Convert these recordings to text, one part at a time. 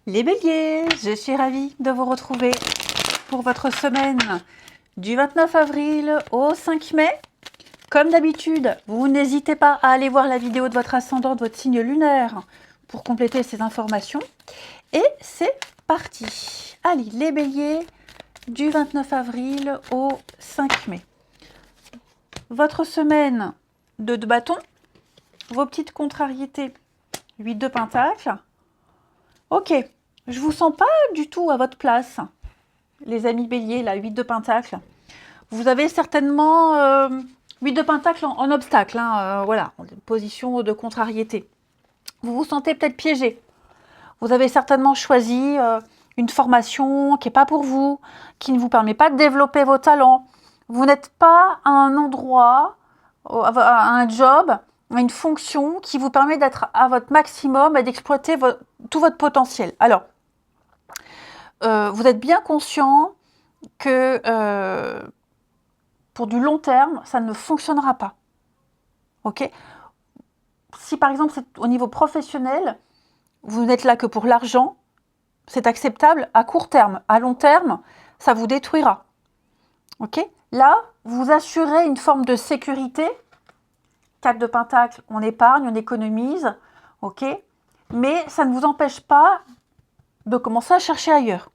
Les béliers, je suis ravie de vous retrouver pour votre semaine du 29 avril au 5 mai. Comme d'habitude, vous n'hésitez pas à aller voir la vidéo de votre ascendant, de votre signe lunaire pour compléter ces informations. Et c'est parti. Allez, les béliers, du 29 avril au 5 mai. Votre semaine de bâton, vos petites contrariétés, 8 de pentacle. Ok, je vous sens pas du tout à votre place, les amis béliers, la 8 de pentacle. Vous avez certainement 8 de pentacle en obstacle, voilà, en position de contrariété. Vous vous sentez peut-être piégé. Vous avez certainement choisi une formation qui n'est pas pour vous, qui ne vous permet pas de développer vos talents. Vous n'êtes pas à un endroit, à un job, à une fonction qui vous permet d'être à votre maximum et d'exploiter tout votre potentiel. Alors, vous êtes bien conscient que pour du long terme, ça ne fonctionnera pas. Ok ? Si par exemple, c'est au niveau professionnel, vous n'êtes là que pour l'argent, c'est acceptable à court terme. À long terme, ça vous détruira. Ok ? Là, vous assurez une forme de sécurité. 4 de pentacle, on épargne, on économise. Ok ? Mais ça ne vous empêche pas de commencer à chercher ailleurs.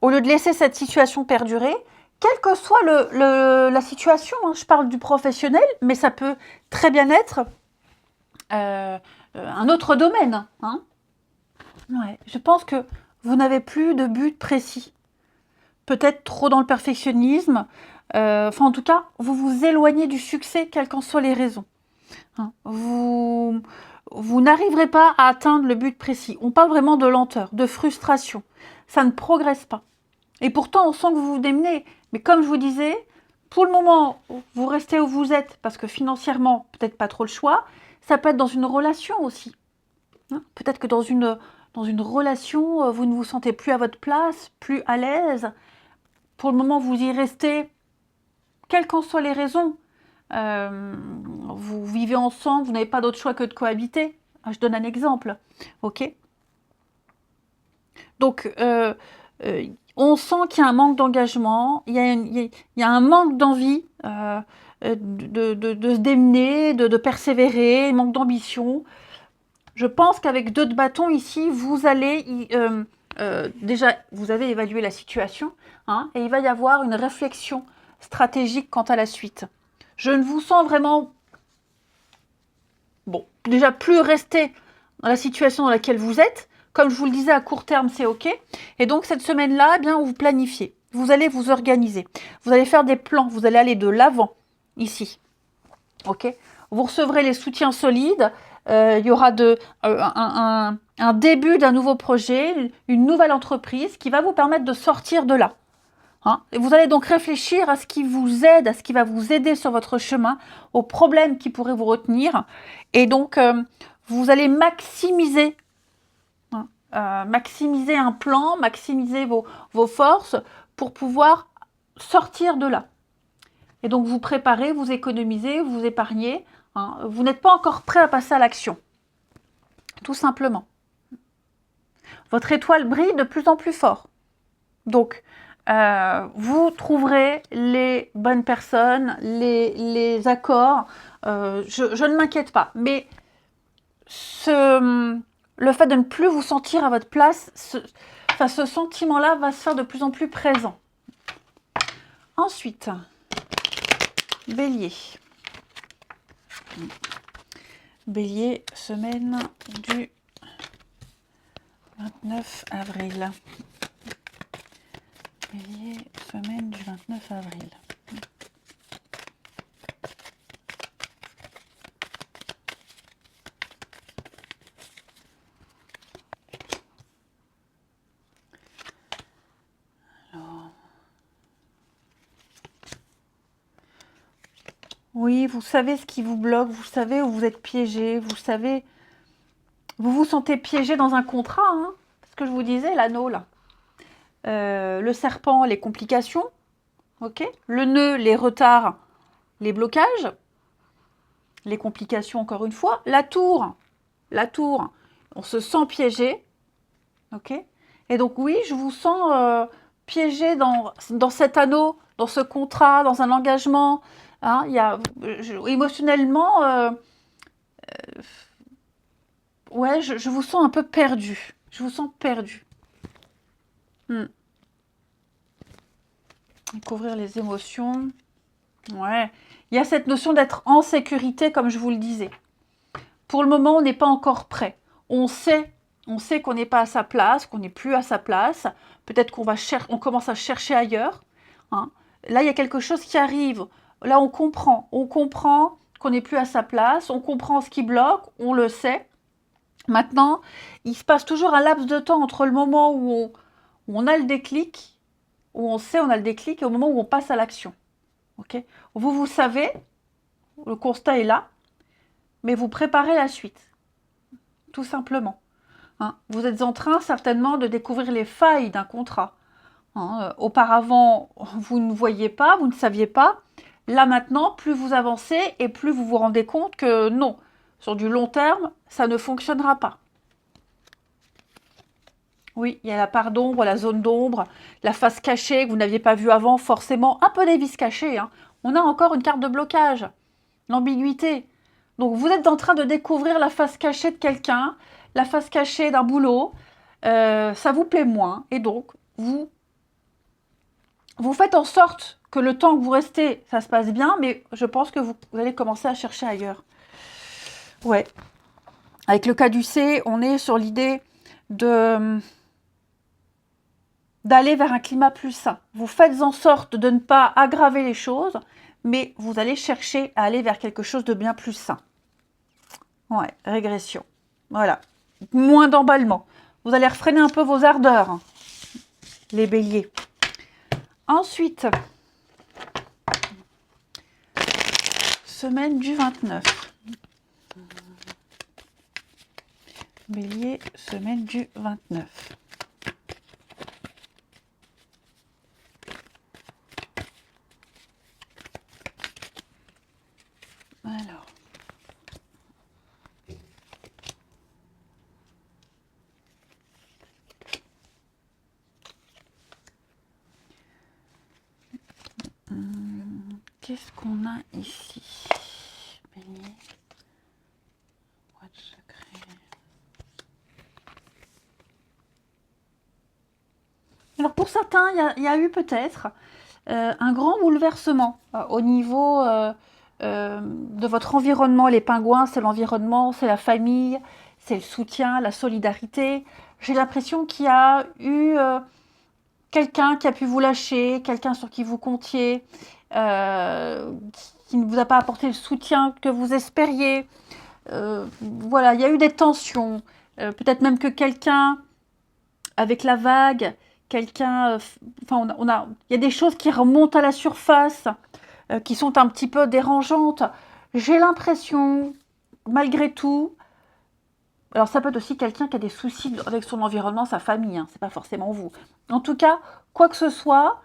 Au lieu de laisser cette situation perdurer, quelle que soit la situation, je parle du professionnel, mais ça peut très bien être un autre domaine. Ouais, je pense que vous n'avez plus de but précis. Peut-être trop dans le perfectionnisme. En tout cas, vous vous éloignez du succès, quelles qu'en soient les raisons. Vous n'arriverez pas à atteindre le but précis. On parle vraiment de lenteur, de frustration. Ça ne progresse pas. Et pourtant, on sent que vous vous démenez. Mais comme je vous disais, pour le moment, vous restez où vous êtes, parce que financièrement, peut-être pas trop le choix. Ça peut être dans une relation aussi. Peut-être que dans une relation, vous ne vous sentez plus à votre place, plus à l'aise. Pour le moment, vous y restez, quelles qu'en soient les raisons. Vous vivez ensemble, vous n'avez pas d'autre choix que de cohabiter. Je donne un exemple. Ok ? Donc, on sent qu'il y a un manque d'engagement, il y a un manque d'envie de se démener, de persévérer, un manque d'ambition. Je pense qu'avec 2 de bâton ici, vous allez déjà, vous avez évalué la situation, et il va y avoir une réflexion stratégique quant à la suite. Je ne vous sens vraiment, déjà plus rester dans la situation dans laquelle vous êtes. Comme je vous le disais, à court terme, c'est OK. Et donc, cette semaine-là, vous planifiez. Vous allez vous organiser. Vous allez faire des plans. Vous allez aller de l'avant, ici. OK ? Vous recevrez les soutiens solides. Il y aura un début d'un nouveau projet, une nouvelle entreprise qui va vous permettre de sortir de là. Et vous allez donc réfléchir à ce qui vous aide, à ce qui va vous aider sur votre chemin, aux problèmes qui pourraient vous retenir. Et donc, vous allez maximiser un plan, maximiser vos forces pour pouvoir sortir de là. Et donc, vous préparez, vous économisez, vous épargnez. Vous n'êtes pas encore prêt à passer à l'action. Tout simplement. Votre étoile brille de plus en plus fort. Donc, vous trouverez les bonnes personnes, les accords. Je ne m'inquiète pas. Mais le fait de ne plus vous sentir à votre place, ce sentiment-là va se faire de plus en plus présent. Ensuite, Bélier. Bélier, semaine du 29 avril. Bélier, semaine du 29 avril. Oui, vous savez ce qui vous bloque, vous savez où vous êtes piégé, vous savez... Vous vous sentez piégé dans un contrat, ce que je vous disais, l'anneau, là. Le serpent, les complications, ok ? Le nœud, les retards, les blocages, les complications, encore une fois. La tour, on se sent piégé, Ok? Et donc oui, je vous sens piégé dans cet anneau, dans ce contrat, dans un engagement. Hein, émotionnellement, ouais, je vous sens un peu perdu. Je vous sens perdu. Découvrir les émotions. Ouais. Il y a cette notion d'être en sécurité, comme je vous le disais. Pour le moment, on n'est pas encore prêt. On sait qu'on n'est pas à sa place, qu'on n'est plus à sa place. Peut-être on commence à chercher ailleurs. Hein. Là, il y a quelque chose qui arrive. Là, on comprend. On comprend qu'on n'est plus à sa place. On comprend ce qui bloque. On le sait. Maintenant, il se passe toujours un laps de temps entre le moment où on a le déclic, où on sait on a le déclic, et au moment où on passe à l'action. Okay, vous savez, le constat est là, mais vous préparez la suite, tout simplement. Hein. Vous êtes en train certainement de découvrir les failles d'un contrat. Hein. Auparavant, vous ne voyiez pas, vous ne saviez pas. Là maintenant, plus vous avancez et plus vous vous rendez compte que non, sur du long terme, ça ne fonctionnera pas. Oui, il y a la part d'ombre, la zone d'ombre, la face cachée que vous n'aviez pas vue avant, forcément. Un peu des vis cachées. Hein. On a encore une carte de blocage, l'ambiguïté. Donc vous êtes en train de découvrir la face cachée de quelqu'un, la face cachée d'un boulot. Ça vous plaît moins. Et donc, vous faites en sorte que le temps que vous restez, ça se passe bien. Mais je pense que vous allez commencer à chercher ailleurs. Ouais. Avec le caducée, on est sur l'idée d'aller vers un climat plus sain. Vous faites en sorte de ne pas aggraver les choses, mais vous allez chercher à aller vers quelque chose de bien plus sain. Ouais, régression. Voilà. Moins d'emballement. Vous allez refréner un peu vos ardeurs, hein, les béliers. Ensuite, semaine du 29. Bélier, semaine du 29. Alors. Qu'est-ce qu'on a ici? Bélier. Boîte secret. Alors pour certains, il y a eu peut-être un grand bouleversement au niveau de votre environnement. Les pingouins, c'est l'environnement, c'est la famille, c'est le soutien, la solidarité. J'ai l'impression qu'il y a eu quelqu'un qui a pu vous lâcher, quelqu'un sur qui vous comptiez, qui ne vous a pas apporté le soutien que vous espériez. Voilà, il y a eu des tensions. Peut-être même que quelqu'un, avec la vague, quelqu'un... Enfin, il y a des choses qui remontent à la surface, qui sont un petit peu dérangeantes. J'ai l'impression, malgré tout... Alors, ça peut être aussi quelqu'un qui a des soucis avec son environnement, sa famille. Hein, c'est pas forcément vous. En tout cas, quoi que ce soit,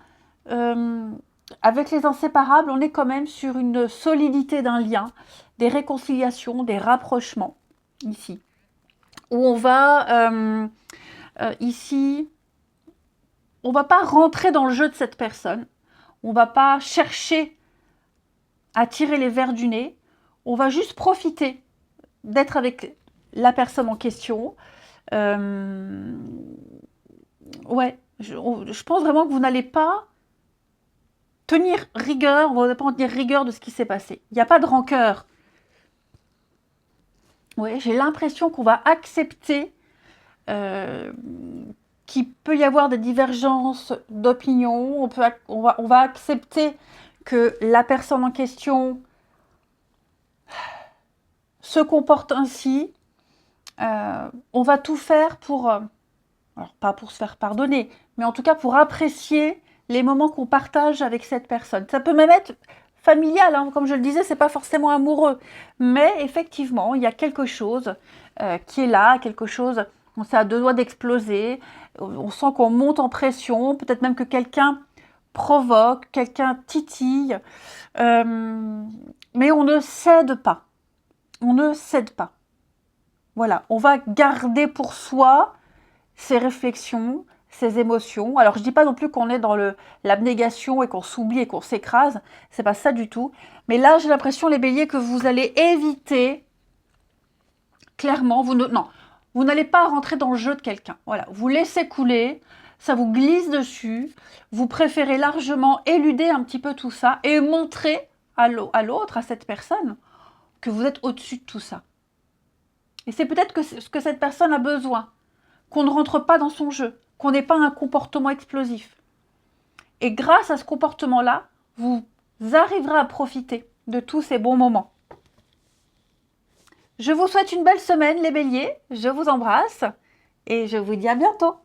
avec les inséparables, on est quand même sur une solidité d'un lien, des réconciliations, des rapprochements, ici. Où on va, ici, on va pas rentrer dans le jeu de cette personne. On va pas chercher à tirer les verres du nez. On va juste profiter d'être avec la personne en question. Ouais, je pense vraiment que vous n'allez pas tenir rigueur, on ne va pas en tenir rigueur de ce qui s'est passé. Il n'y a pas de rancœur. Ouais, j'ai l'impression qu'on va accepter qu'il peut y avoir des divergences d'opinion. On va accepter que la personne en question se comporte ainsi. On va tout faire pour, alors pas pour se faire pardonner, mais en tout cas pour apprécier les moments qu'on partage avec cette personne. Ça peut même être familial, hein, comme je le disais, c'est pas forcément amoureux, mais effectivement, il y a quelque chose qui est là, quelque chose, on s'est à deux doigts d'exploser, on sent qu'on monte en pression, peut-être même que quelqu'un provoque, quelqu'un titille, mais on ne cède pas. On ne cède pas. Voilà, on va garder pour soi ses réflexions, ses émotions. Alors, je dis pas non plus qu'on est dans l'abnégation et qu'on s'oublie et qu'on s'écrase. C'est pas ça du tout. Mais là, j'ai l'impression, les béliers, que vous allez éviter, clairement, vous n'allez pas rentrer dans le jeu de quelqu'un. Voilà, vous laissez couler, ça vous glisse dessus. Vous préférez largement éluder un petit peu tout ça et montrer à l'autre, à cette personne, que vous êtes au-dessus de tout ça. Et c'est peut-être que ce que cette personne a besoin, qu'on ne rentre pas dans son jeu, qu'on n'ait pas un comportement explosif. Et grâce à ce comportement-là, vous arriverez à profiter de tous ces bons moments. Je vous souhaite une belle semaine, les béliers. Je vous embrasse et je vous dis à bientôt.